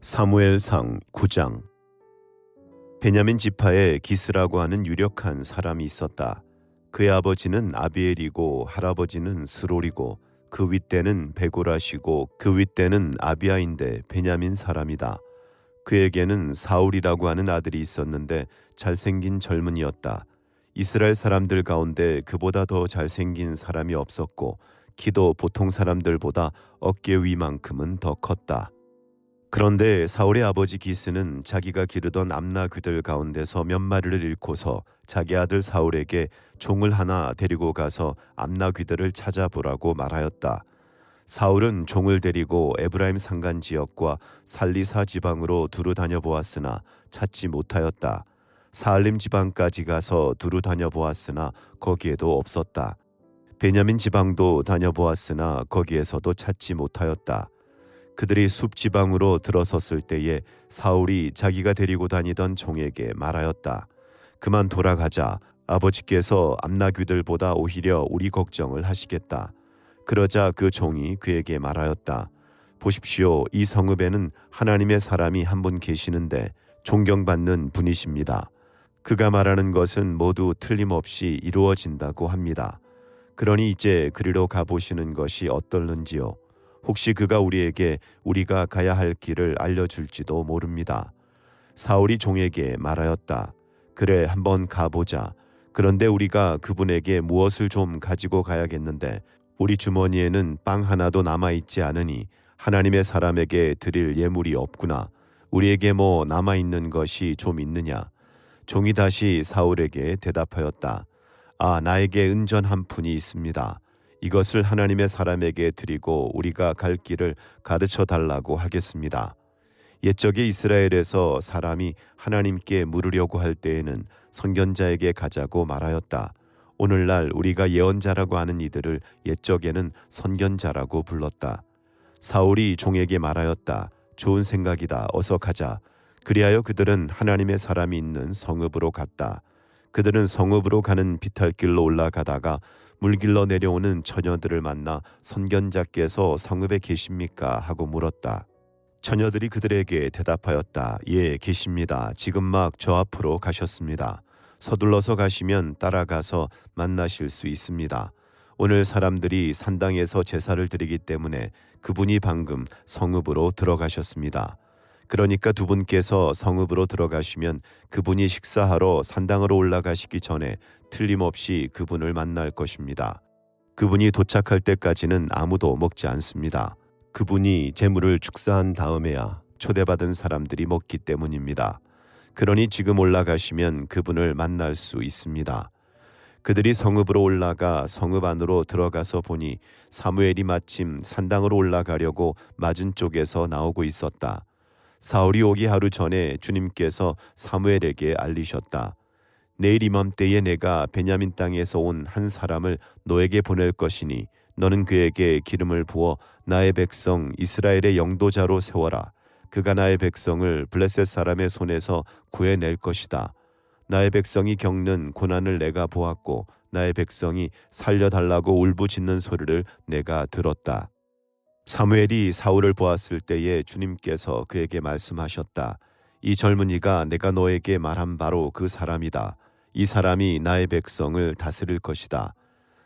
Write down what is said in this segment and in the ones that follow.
사무엘상 9장. 베냐민 지파에 기스라고 하는 유력한 사람이 있었다. 그의 아버지는 아비엘이고 할아버지는 스롤이고 그 윗대는 베고라시고 그 윗대는 아비아인데 베냐민 사람이다. 그에게는 사울이라고 하는 아들이 있었는데 잘생긴 젊은이였다. 이스라엘 사람들 가운데 그보다 더 잘생긴 사람이 없었고 키도 보통 사람들보다 어깨 위만큼은 더 컸다. 그런데 사울의 아버지 기스는 자기가 기르던 암나 귀들 가운데서 몇 마리를 잃고서 자기 아들 사울에게 종을 하나 데리고 가서 암나 귀들을 찾아보라고 말하였다. 사울은 종을 데리고 에브라임 산간 지역과 살리사 지방으로 두루 다녀보았으나 찾지 못하였다. 사알림 지방까지 가서 두루 다녀보았으나 거기에도 없었다. 베냐민 지방도 다녀보았으나 거기에서도 찾지 못하였다. 그들이 숲 지방으로 들어섰을 때에 사울이 자기가 데리고 다니던 종에게 말하였다. 그만 돌아가자. 아버지께서 암나귀들보다 오히려 우리 걱정을 하시겠다. 그러자 그 종이 그에게 말하였다. 보십시오. 이 성읍에는 하나님의 사람이 한 분 계시는데 존경받는 분이십니다. 그가 말하는 것은 모두 틀림없이 이루어진다고 합니다. 그러니 이제 그리로 가보시는 것이 어떨는지요. 혹시 그가 우리에게 우리가 가야 할 길을 알려줄지도 모릅니다. 사울이 종에게 말하였다. 그래, 한번 가보자. 그런데 우리가 그분에게 무엇을 좀 가지고 가야겠는데 우리 주머니에는 빵 하나도 남아있지 않으니 하나님의 사람에게 드릴 예물이 없구나. 우리에게 뭐 남아있는 것이 좀 있느냐. 종이 다시 사울에게 대답하였다. 아, 나에게 은전 한 푼이 있습니다. 이것을 하나님의 사람에게 드리고 우리가 갈 길을 가르쳐 달라고 하겠습니다. 옛적에 이스라엘에서 사람이 하나님께 물으려고 할 때에는 선견자에게 가자고 말하였다. 오늘날 우리가 예언자라고 하는 이들을 옛적에는 선견자라고 불렀다. 사울이 종에게 말하였다. 좋은 생각이다. 어서 가자. 그리하여 그들은 하나님의 사람이 있는 성읍으로 갔다. 그들은 성읍으로 가는 비탈길로 올라가다가 물길로 내려오는 처녀들을 만나 선견자께서 성읍에 계십니까? 하고 물었다. 처녀들이 그들에게 대답하였다. 예, 계십니다. 지금 막 저 앞으로 가셨습니다. 서둘러서 가시면 따라가서 만나실 수 있습니다. 오늘 사람들이 산당에서 제사를 드리기 때문에 그분이 방금 성읍으로 들어가셨습니다. 그러니까 두 분께서 성읍으로 들어가시면 그분이 식사하러 산당으로 올라가시기 전에 틀림없이 그분을 만날 것입니다. 그분이 도착할 때까지는 아무도 먹지 않습니다. 그분이 제물을 축사한 다음에야 초대받은 사람들이 먹기 때문입니다. 그러니 지금 올라가시면 그분을 만날 수 있습니다. 그들이 성읍으로 올라가 성읍 안으로 들어가서 보니 사무엘이 마침 산당으로 올라가려고 맞은 쪽에서 나오고 있었다. 사울이 오기 하루 전에 주님께서 사무엘에게 알리셨다. 내일 이맘때에 내가 베냐민 땅에서 온 한 사람을 너에게 보낼 것이니 너는 그에게 기름을 부어 나의 백성 이스라엘의 영도자로 세워라. 그가 나의 백성을 블레셋 사람의 손에서 구해낼 것이다. 나의 백성이 겪는 고난을 내가 보았고 나의 백성이 살려달라고 울부짖는 소리를 내가 들었다. 사무엘이 사울을 보았을 때에 주님께서 그에게 말씀하셨다. 이 젊은이가 내가 너에게 말한 바로 그 사람이다. 이 사람이 나의 백성을 다스릴 것이다.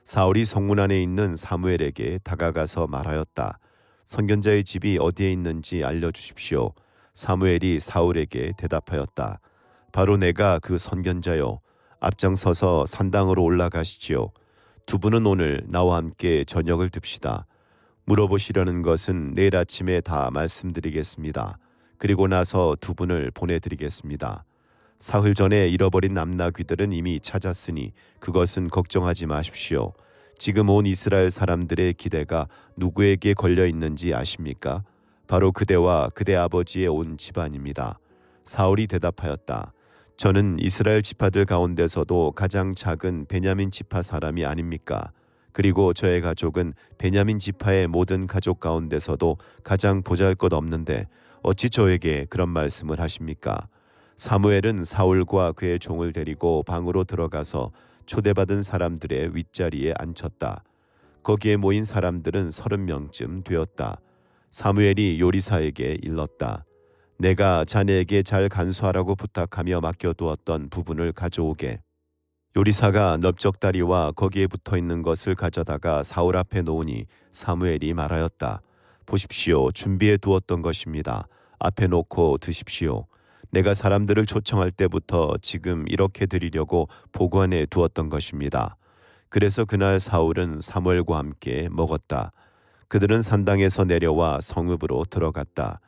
사울이 성문 안에 있는 사무엘에게 다가가서 말하였다. 선견자의 집이 어디에 있는지 알려주십시오. 사무엘이 사울에게 대답하였다. 바로 내가 그 선견자요. 앞장서서 산당으로 올라가시지요. 두 분은 오늘 나와 함께 저녁을 듭시다. 물어보시려는 것은 내일 아침에 다 말씀드리겠습니다. 그리고 나서 두 분을 보내드리겠습니다. 사흘 전에 잃어버린 암나귀들은 이미 찾았으니 그것은 걱정하지 마십시오. 지금 온 이스라엘 사람들의 기대가 누구에게 걸려 있는지 아십니까? 바로 그대와 그대 아버지의 온 집안입니다. 사울이 대답하였다. 저는 이스라엘 지파들 가운데서도 가장 작은 베냐민 지파 사람이 아닙니까? 그리고 저의 가족은 베냐민 지파의 모든 가족 가운데서도 가장 보잘것없는데 어찌 저에게 그런 말씀을 하십니까? 사무엘은 사울과 그의 종을 데리고 방으로 들어가서 초대받은 사람들의 윗자리에 앉혔다. 거기에 모인 사람들은 30명쯤 되었다. 사무엘이 요리사에게 일렀다. 내가 자네에게 잘 간수하라고 부탁하며 맡겨두었던 부분을 가져오게. 요리사가 넓적다리와 거기에 붙어있는 것을 가져다가 사울 앞에 놓으니 사무엘이 말하였다. 보십시오. 준비해 두었던 것입니다. 앞에 놓고 드십시오. 내가 사람들을 초청할 때부터 지금 이렇게 드리려고 보관해 두었던 것입니다. 그래서 그날 사울은 사무엘과 함께 먹었다. 그들은 산당에서 내려와 성읍으로 들어갔다.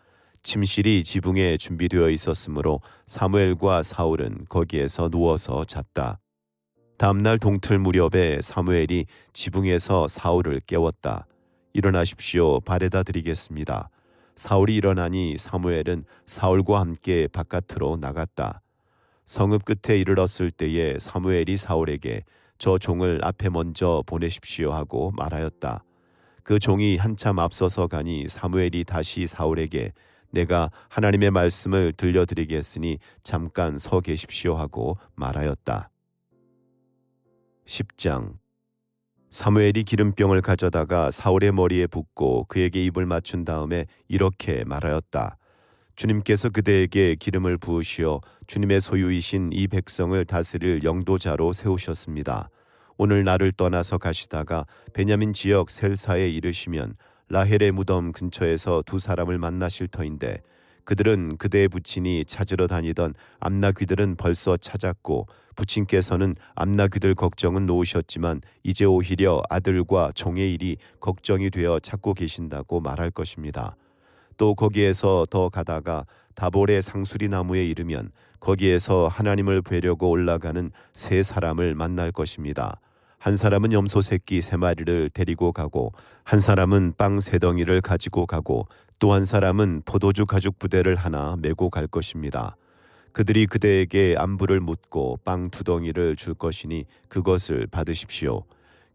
침실이 지붕에 준비되어 있었으므로 사무엘과 사울은 거기에서 누워서 잤다. 다음날 동틀 무렵에 사무엘이 지붕에서 사울을 깨웠다. 일어나십시오. 발에다 드리겠습니다. 사울이 일어나니 사무엘은 사울과 함께 바깥으로 나갔다. 성읍 끝에 이르렀을 때에 사무엘이 사울에게 저 종을 앞에 먼저 보내십시오 하고 말하였다. 그 종이 한참 앞서서 가니 사무엘이 다시 사울에게 내가 하나님의 말씀을 들려드리겠으니 잠깐 서 계십시오 하고 말하였다. 10장. 사무엘이 기름병을 가져다가 사울의 머리에 붓고 그에게 입을 맞춘 다음에 이렇게 말하였다. 주님께서 그대에게 기름을 부으시어 주님의 소유이신 이 백성을 다스릴 영도자로 세우셨습니다. 오늘 나를 떠나서 가시다가 베냐민 지역 셀사에 이르시면 라헬의 무덤 근처에서 두 사람을 만나실 터인데 그들은 그대의 부친이 찾으러 다니던 암나귀들은 벌써 찾았고 부친께서는 암나귀들 걱정은 놓으셨지만 이제 오히려 아들과 종의 일이 걱정이 되어 찾고 계신다고 말할 것입니다. 또 거기에서 더 가다가 다볼의 상수리 나무에 이르면 거기에서 하나님을 뵈려고 올라가는 세 사람을 만날 것입니다. 한 사람은 염소 새끼 3마리를 데리고 가고 한 사람은 빵 3덩이를 가지고 가고 또 한 사람은 포도주 가죽 부대를 하나 메고 갈 것입니다. 그들이 그대에게 안부를 묻고 빵 2덩이를 줄 것이니 그것을 받으십시오.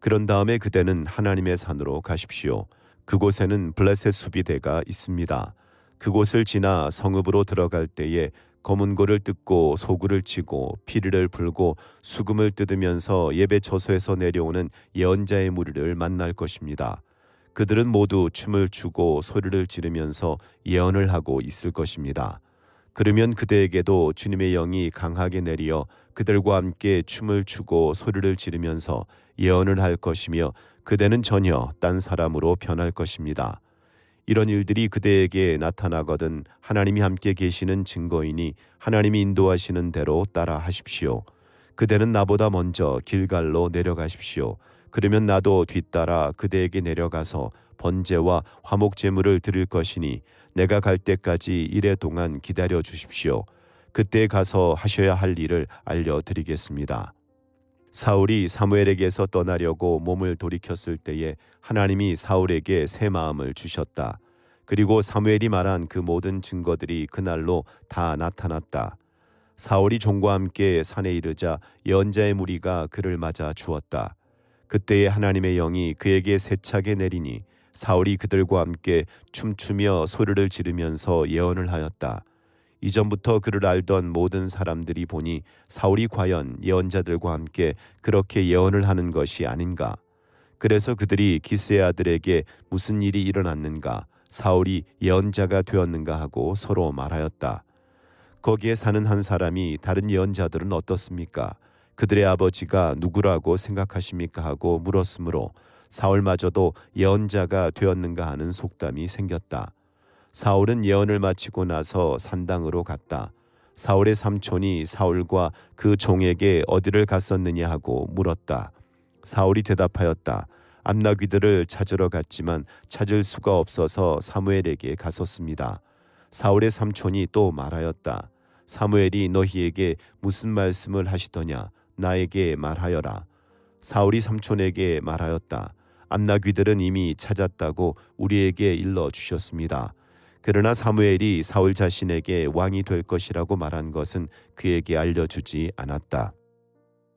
그런 다음에 그대는 하나님의 산으로 가십시오. 그곳에는 블레셋 수비대가 있습니다. 그곳을 지나 성읍으로 들어갈 때에 검은고를 뜯고 소구를 치고 피리를 불고 수금을 뜯으면서 예배 처소에서 내려오는 예언자의 무리를 만날 것입니다. 그들은 모두 춤을 추고 소리를 지르면서 예언을 하고 있을 것입니다. 그러면 그대에게도 주님의 영이 강하게 내리어 그들과 함께 춤을 추고 소리를 지르면서 예언을 할 것이며 그대는 전혀 딴 사람으로 변할 것입니다. 이런 일들이 그대에게 나타나거든 하나님이 함께 계시는 증거이니 하나님이 인도하시는 대로 따라 하십시오. 그대는 나보다 먼저 길갈로 내려가십시오. 그러면 나도 뒤따라 그대에게 내려가서 번제와 화목 제물을 드릴 것이니 내가 갈 때까지 이래 동안 기다려 주십시오. 그때 가서 하셔야 할 일을 알려드리겠습니다. 사울이 사무엘에게서 떠나려고 몸을 돌이켰을 때에 하나님이 사울에게 새 마음을 주셨다. 그리고 사무엘이 말한 그 모든 증거들이 그날로 다 나타났다. 사울이 종과 함께 산에 이르자 예언자의 무리가 그를 맞아 주었다. 그때에 하나님의 영이 그에게 세차게 내리니 사울이 그들과 함께 춤추며 소리를 지르면서 예언을 하였다. 이전부터 그를 알던 모든 사람들이 보니 사울이 과연 예언자들과 함께 그렇게 예언을 하는 것이 아닌가. 그래서 그들이 기스의 아들에게 무슨 일이 일어났는가, 사울이 예언자가 되었는가 하고 서로 말하였다. 거기에 사는 한 사람이 다른 예언자들은 어떻습니까? 그들의 아버지가 누구라고 생각하십니까? 하고 물었으므로 사울마저도 예언자가 되었는가 하는 속담이 생겼다. 사울은 예언을 마치고 나서 산당으로 갔다. 사울의 삼촌이 사울과 그 종에게 어디를 갔었느냐 하고 물었다. 사울이 대답하였다. 암나귀들을 찾으러 갔지만 찾을 수가 없어서 사무엘에게 갔었습니다. 사울의 삼촌이 또 말하였다. 사무엘이 너희에게 무슨 말씀을 하시더냐? 나에게 말하여라. 사울이 삼촌에게 말하였다. 암나귀들은 이미 찾았다고 우리에게 일러 주셨습니다. 그러나 사무엘이 사울 자신에게 왕이 될 것이라고 말한 것은 그에게 알려주지 않았다.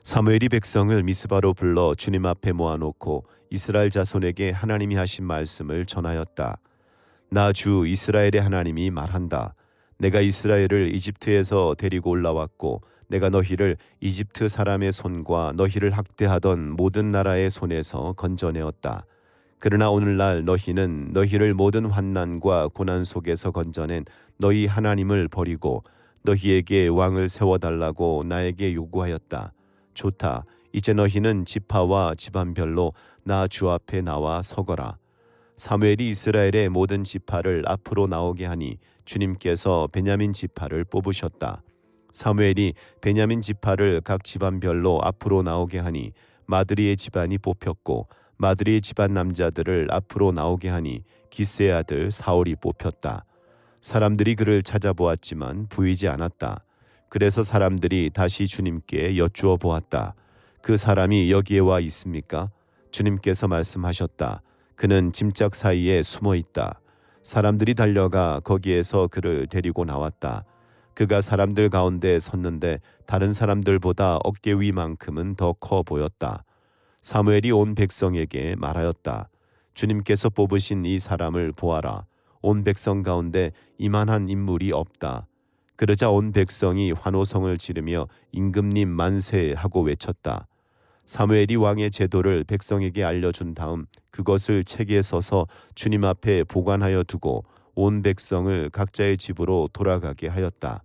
사무엘이 백성을 미스바로 불러 주님 앞에 모아놓고 이스라엘 자손에게 하나님이 하신 말씀을 전하였다. 나 주 이스라엘의 하나님이 말한다. 내가 이스라엘을 이집트에서 데리고 올라왔고 내가 너희를 이집트 사람의 손과 너희를 학대하던 모든 나라의 손에서 건져내었다. 그러나 오늘날 너희는 너희를 모든 환난과 고난 속에서 건져낸 너희 하나님을 버리고 너희에게 왕을 세워달라고 나에게 요구하였다. 좋다. 이제 너희는 지파와 집안별로 나 주 앞에 나와 서거라. 사무엘이 이스라엘의 모든 지파를 앞으로 나오게 하니 주님께서 베냐민 지파를 뽑으셨다. 사무엘이 베냐민 지파를 각 집안별로 앞으로 나오게 하니 마드리의 집안이 뽑혔고 마드리의 집안 남자들을 앞으로 나오게 하니 기스의 아들 사울이 뽑혔다. 사람들이 그를 찾아보았지만 보이지 않았다. 그래서 사람들이 다시 주님께 여쭈어 보았다. 그 사람이 여기에 와 있습니까? 주님께서 말씀하셨다. 그는 짐짝 사이에 숨어 있다. 사람들이 달려가 거기에서 그를 데리고 나왔다. 그가 사람들 가운데 섰는데 다른 사람들보다 어깨 위만큼은 더 커 보였다. 사무엘이 온 백성에게 말하였다. 주님께서 뽑으신 이 사람을 보아라. 온 백성 가운데 이만한 인물이 없다. 그러자 온 백성이 환호성을 지르며 임금님 만세 하고 외쳤다. 사무엘이 왕의 제도를 백성에게 알려준 다음 그것을 책에 써서 주님 앞에 보관하여 두고 온 백성을 각자의 집으로 돌아가게 하였다.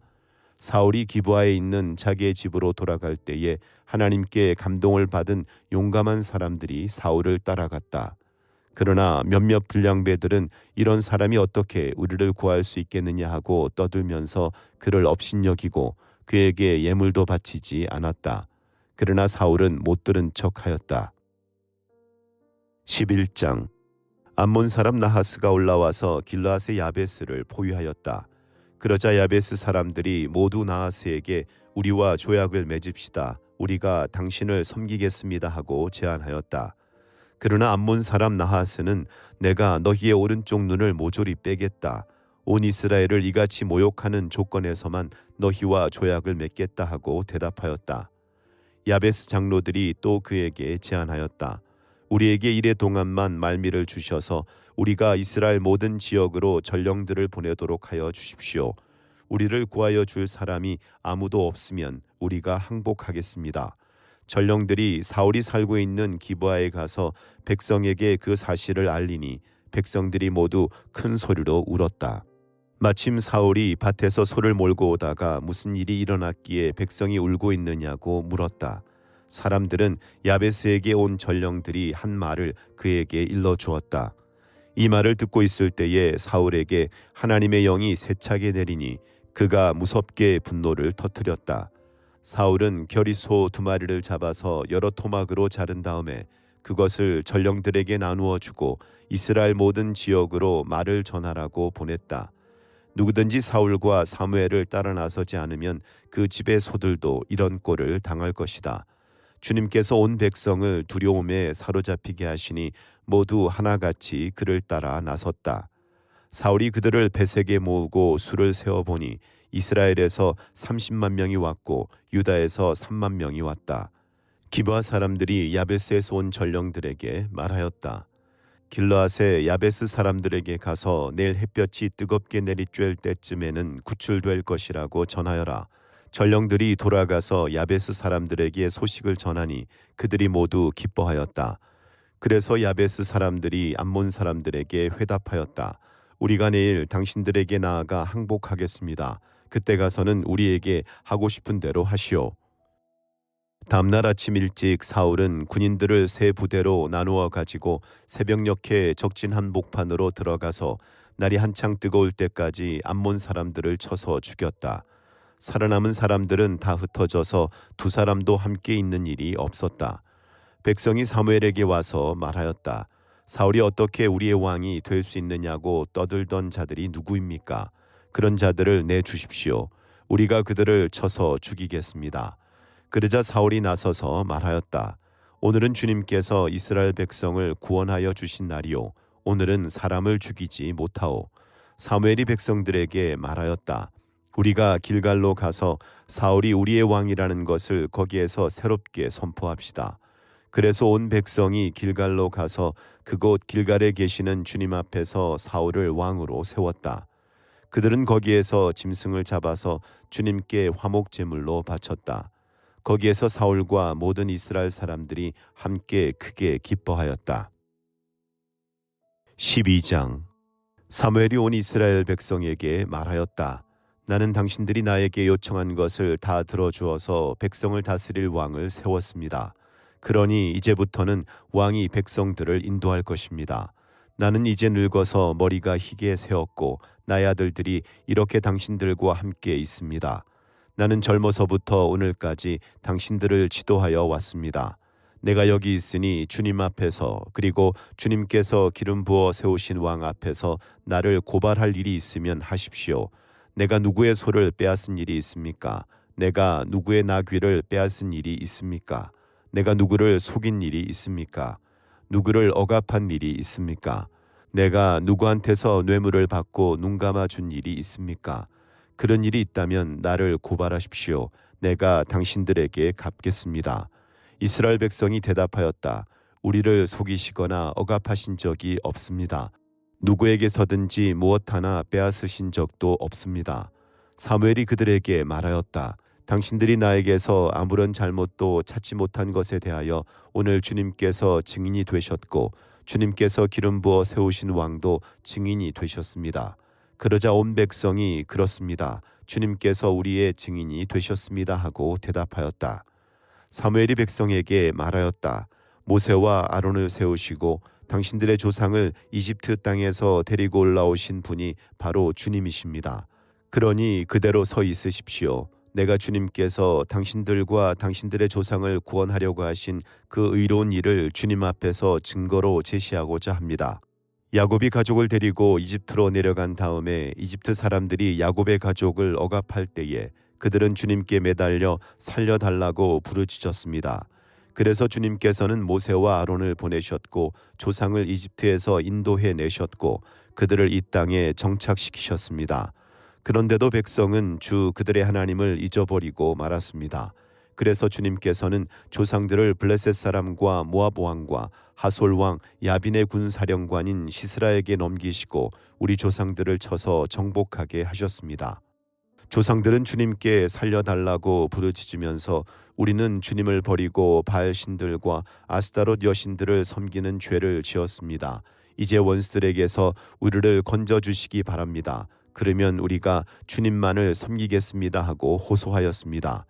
사울이 기브아에 있는 자기의 집으로 돌아갈 때에 하나님께 감동을 받은 용감한 사람들이 사울을 따라갔다. 그러나 몇몇 불량배들은 이런 사람이 어떻게 우리를 구할 수 있겠느냐 하고 떠들면서 그를 업신여기고 그에게 예물도 바치지 않았다. 그러나 사울은 못 들은 척하였다. 11장. 암몬 사람 나하스가 올라와서 길르앗의 야베스를 포위하였다. 그러자 야베스 사람들이 모두 나하스에게 우리와 조약을 맺읍시다. 우리가 당신을 섬기겠습니다 하고 제안하였다. 그러나 암몬 사람 나하스는 내가 너희의 오른쪽 눈을 모조리 빼겠다. 온 이스라엘을 이같이 모욕하는 조건에서만 너희와 조약을 맺겠다 하고 대답하였다. 야베스 장로들이 또 그에게 제안하였다. 우리에게 이래 동안만 말미를 주셔서 우리가 이스라엘 모든 지역으로 전령들을 보내도록 하여 주십시오. 우리를 구하여 줄 사람이 아무도 없으면 우리가 항복하겠습니다. 전령들이 사울이 살고 있는 기브아에 가서 백성에게 그 사실을 알리니 백성들이 모두 큰 소리로 울었다. 마침 사울이 밭에서 소를 몰고 오다가 무슨 일이 일어났기에 백성이 울고 있느냐고 물었다. 사람들은 야베스에게 온 전령들이 한 말을 그에게 일러주었다. 이 말을 듣고 있을 때에 사울에게 하나님의 영이 세차게 내리니 그가 무섭게 분노를 터뜨렸다. 사울은 겨리소 2마리를 잡아서 여러 토막으로 자른 다음에 그것을 전령들에게 나누어 주고 이스라엘 모든 지역으로 말을 전하라고 보냈다. 누구든지 사울과 사무엘을 따라 나서지 않으면 그 집의 소들도 이런 꼴을 당할 것이다. 주님께서 온 백성을 두려움에 사로잡히게 하시니 모두 하나같이 그를 따라 나섰다. 사울이 그들을 베색에 모으고 수를 세어보니 이스라엘에서 30만 명이 왔고 유다에서 3만 명이 왔다. 기브아 사람들이 야베스에서 온 전령들에게 말하였다. 길르앗의 야베스 사람들에게 가서 내일 햇볕이 뜨겁게 내리쬐을 때쯤에는 구출될 것이라고 전하여라. 전령들이 돌아가서 야베스 사람들에게 소식을 전하니 그들이 모두 기뻐하였다. 그래서 야베스 사람들이 암몬 사람들에게 회답하였다. 우리가 내일 당신들에게 나아가 항복하겠습니다. 그때 가서는 우리에게 하고 싶은 대로 하시오. 다음날 아침 일찍 사울은 군인들을 3부대로 나누어 가지고 새벽녘에 적진 한복판으로 들어가서 날이 한창 뜨거울 때까지 암몬 사람들을 쳐서 죽였다. 살아남은 사람들은 다 흩어져서 2사람도 함께 있는 일이 없었다. 백성이 사무엘에게 와서 말하였다. 사울이 어떻게 우리의 왕이 될 수 있느냐고 떠들던 자들이 누구입니까? 그런 자들을 내주십시오. 우리가 그들을 쳐서 죽이겠습니다. 그러자 사울이 나서서 말하였다. 오늘은 주님께서 이스라엘 백성을 구원하여 주신 날이요. 오늘은 사람을 죽이지 못하오. 사무엘이 백성들에게 말하였다. 우리가 길갈로 가서 사울이 우리의 왕이라는 것을 거기에서 새롭게 선포합시다. 그래서 온 백성이 길갈로 가서 그곳 길갈에 계시는 주님 앞에서 사울을 왕으로 세웠다. 그들은 거기에서 짐승을 잡아서 주님께 화목 제물로 바쳤다. 거기에서 사울과 모든 이스라엘 사람들이 함께 크게 기뻐하였다. 12장. 사무엘이 온 이스라엘 백성에게 말하였다. 나는 당신들이 나에게 요청한 것을 다 들어주어서 백성을 다스릴 왕을 세웠습니다. 그러니 이제부터는 왕이 백성들을 인도할 것입니다. 나는 이제 늙어서 머리가 희게 새었고 나의 아들들이 이렇게 당신들과 함께 있습니다. 나는 젊어서부터 오늘까지 당신들을 지도하여 왔습니다. 내가 여기 있으니 주님 앞에서 그리고 주님께서 기름 부어 세우신 왕 앞에서 나를 고발할 일이 있으면 하십시오. 내가 누구의 소를 빼앗은 일이 있습니까? 내가 누구의 나귀를 빼앗은 일이 있습니까? 내가 누구를 속인 일이 있습니까? 누구를 억압한 일이 있습니까? 내가 누구한테서 뇌물을 받고 눈 감아 준 일이 있습니까? 그런 일이 있다면 나를 고발하십시오. 내가 당신들에게 갚겠습니다. 이스라엘 백성이 대답하였다. 우리를 속이시거나 억압하신 적이 없습니다. 누구에게서든지 무엇 하나 빼앗으신 적도 없습니다. 사무엘이 그들에게 말하였다. 당신들이 나에게서 아무런 잘못도 찾지 못한 것에 대하여 오늘 주님께서 증인이 되셨고 주님께서 기름 부어 세우신 왕도 증인이 되셨습니다. 그러자 온 백성이 그렇습니다. 주님께서 우리의 증인이 되셨습니다 하고 대답하였다. 사무엘이 백성에게 말하였다. 모세와 아론을 세우시고 당신들의 조상을 이집트 땅에서 데리고 올라오신 분이 바로 주님이십니다. 그러니 그대로 서 있으십시오. 내가 주님께서 당신들과 당신들의 조상을 구원하려고 하신 그 의로운 일을 주님 앞에서 증거로 제시하고자 합니다. 야곱이 가족을 데리고 이집트로 내려간 다음에 이집트 사람들이 야곱의 가족을 억압할 때에 그들은 주님께 매달려 살려달라고 부르짖었습니다. 그래서 주님께서는 모세와 아론을 보내셨고 조상을 이집트에서 인도해 내셨고 그들을 이 땅에 정착시키셨습니다. 그런데도 백성은 주 그들의 하나님을 잊어버리고 말았습니다. 그래서 주님께서는 조상들을 블레셋 사람과 모압 왕과 하솔 왕 야빈의 군사령관인 시스라에게 넘기시고 우리 조상들을 쳐서 정복하게 하셨습니다. 조상들은 주님께 살려달라고 부르짖으면서 우리는 주님을 버리고 바알 신들과 아스타롯 여신들을 섬기는 죄를 지었습니다. 이제 원수들에게서 우리를 건져주시기 바랍니다. 그러면 우리가 주님만을 섬기겠습니다 하고 호소하였습니다.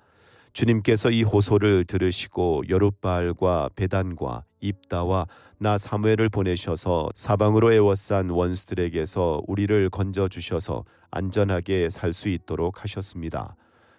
주님께서 이 호소를 들으시고 여룻바알과 베단과 입다와 나 사무엘을 보내셔서 사방으로 에워싼 원수들에게서 우리를 건져주셔서 안전하게 살 수 있도록 하셨습니다.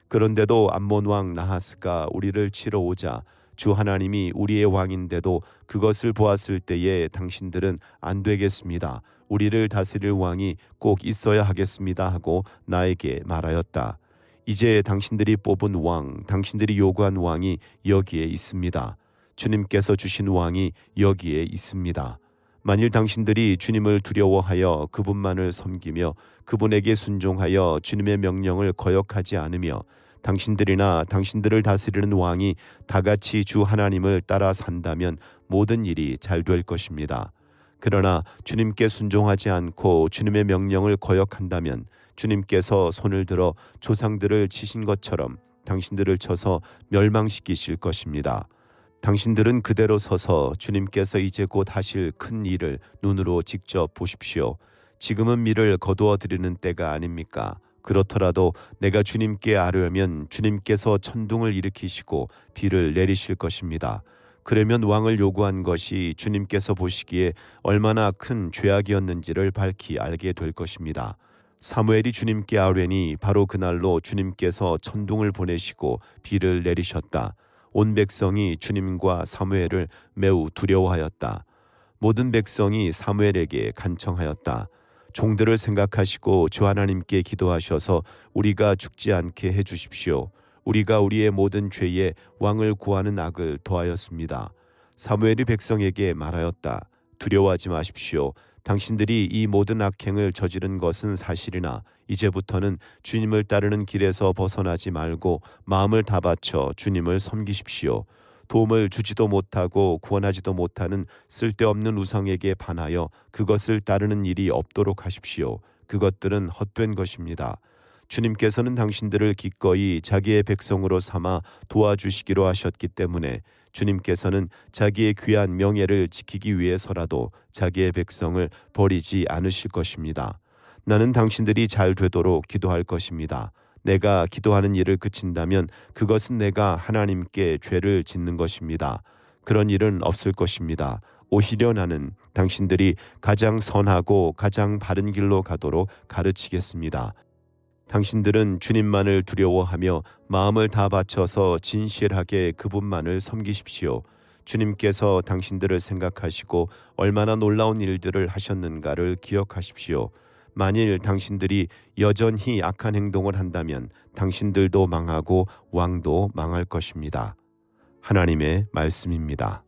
그런데도 암몬 왕 나하스가 우리를 치러 오자 주 하나님이 우리의 왕인데도 그것을 보았을 때에 당신들은 안 되겠습니다. 우리를 다스릴 왕이 꼭 있어야 하겠습니다 하고 나에게 말하였다. 이제 당신들이 뽑은 왕, 당신들이 요구한 왕이 여기에 있습니다. 주님께서 주신 왕이 여기에 있습니다. 만일 당신들이 주님을 두려워하여 그분만을 섬기며 그분에게 순종하여 주님의 명령을 거역하지 않으며 당신들이나 당신들을 다스리는 왕이 다같이 주 하나님을 따라 산다면 모든 일이 잘 될 것입니다. 그러나 주님께 순종하지 않고 주님의 명령을 거역한다면 주님께서 손을 들어 조상들을 치신 것처럼 당신들을 쳐서 멸망시키실 것입니다. 당신들은 그대로 서서 주님께서 이제 곧 하실 큰 일을 눈으로 직접 보십시오. 지금은 밀을 거두어 드리는 때가 아닙니까? 그렇더라도 내가 주님께 아뢰면 주님께서 천둥을 일으키시고 비를 내리실 것입니다. 그러면 왕을 요구한 것이 주님께서 보시기에 얼마나 큰 죄악이었는지를 밝히 알게 될 것입니다. 사무엘이 주님께 아뢰니 바로 그날로 주님께서 천둥을 보내시고 비를 내리셨다. 온 백성이 주님과 사무엘을 매우 두려워하였다. 모든 백성이 사무엘에게 간청하였다. 종들을 생각하시고 주 하나님께 기도하셔서 우리가 죽지 않게 해주십시오. 우리가 우리의 모든 죄에 왕을 구하는 악을 더하였습니다. 사무엘이 백성에게 말하였다. 두려워하지 마십시오. 당신들이 이 모든 악행을 저지른 것은 사실이나 이제부터는 주님을 따르는 길에서 벗어나지 말고 마음을 다 바쳐 주님을 섬기십시오. 도움을 주지도 못하고 구원하지도 못하는 쓸데없는 우상에게 반하여 그것을 따르는 일이 없도록 하십시오. 그것들은 헛된 것입니다. 주님께서는 당신들을 기꺼이 자기의 백성으로 삼아 도와주시기로 하셨기 때문에 주님께서는 자기의 귀한 명예를 지키기 위해서라도 자기의 백성을 버리지 않으실 것입니다. 나는 당신들이 잘 되도록 기도할 것입니다. 내가 기도하는 일을 그친다면 그것은 내가 하나님께 죄를 짓는 것입니다. 그런 일은 없을 것입니다. 오히려 나는 당신들이 가장 선하고 가장 바른 길로 가도록 가르치겠습니다. 당신들은 주님만을 두려워하며 마음을 다 바쳐서 진실하게 그분만을 섬기십시오. 주님께서 당신들을 생각하시고 얼마나 놀라운 일들을 하셨는가를 기억하십시오. 만일 당신들이 여전히 악한 행동을 한다면 당신들도 망하고 왕도 망할 것입니다. 하나님의 말씀입니다.